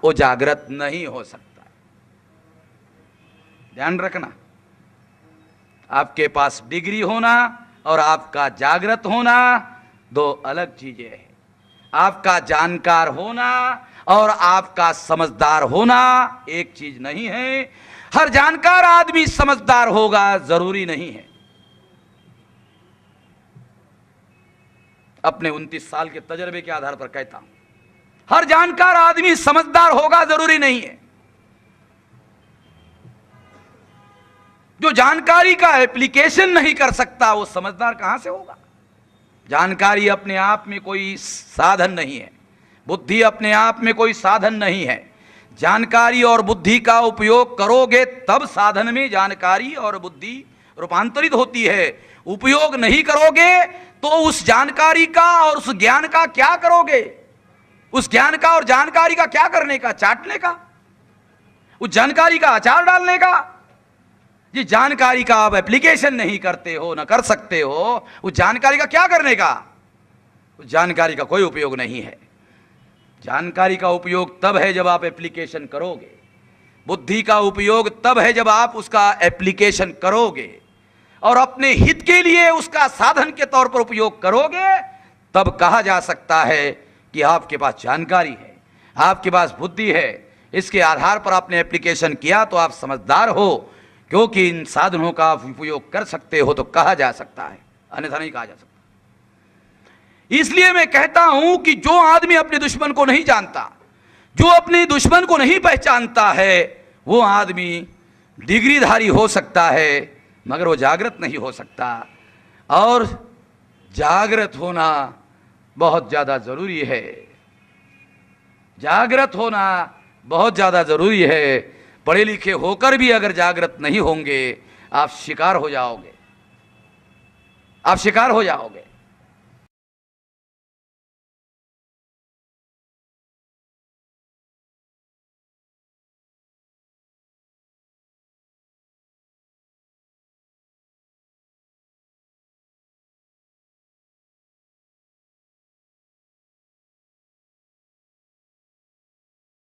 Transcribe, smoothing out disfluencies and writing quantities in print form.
वो जागृत नहीं हो सकता। ध्यान रखना, आपके पास डिग्री होना और आपका जागृत होना दो अलग चीजें हैं। आपका जानकार होना और आपका समझदार होना एक चीज नहीं है। हर जानकार आदमी समझदार होगा जरूरी नहीं है। अपने 29 साल के तजर्बे के आधार पर कहता हूं, हर जानकार आदमी समझदार होगा जरूरी नहीं है। जो जानकारी का एप्लीकेशन नहीं कर सकता वो समझदार कहां से होगा। जानकारी अपने आप में कोई साधन नहीं है, बुद्धि अपने आप में कोई साधन नहीं है। जानकारी और बुद्धि का उपयोग करोगे तब साधन में जानकारी और बुद्धि रूपांतरित होती है। उपयोग नहीं करोगे तो उस जानकारी का और उस ज्ञान का क्या करोगे? उस ज्ञान का और जानकारी का क्या करने का? चाटने का, उस जानकारी का अचार डालने का। जिस जानकारी का आप एप्लीकेशन नहीं करते हो, न कर सकते हो, उस जानकारी का क्या करने का? उस जानकारी का कोई उपयोग नहीं है। जानकारी का उपयोग तब है जब आप एप्लीकेशन करोगे। बुद्धि का उपयोग तब है जब आप उसका एप्लीकेशन करोगे और अपने हित के लिए उसका साधन के तौर पर उपयोग करोगे। तब कहा जा सकता है कि आपके पास जानकारी है, आपके पास बुद्धि है, इसके आधार पर आपने एप्लीकेशन किया तो आप समझदार हो, क्योंकि इन साधनों का आप उपयोग कर सकते हो तो कहा जा सकता है, अन्यथा नहीं कहा जा सकता। इसलिए मैं कहता हूं कि जो आदमी अपने दुश्मन को नहीं जानता, जो अपने दुश्मन को नहीं पहचानता है, वो आदमी डिग्रीधारी हो सकता है मगर वो जागृत नहीं हो सकता। और जागृत होना बहुत ज्यादा जरूरी है। जागृत होना बहुत ज्यादा जरूरी है। पढ़े लिखे होकर भी अगर जागृत नहीं होंगे आप शिकार हो जाओगे, आप शिकार हो जाओगे।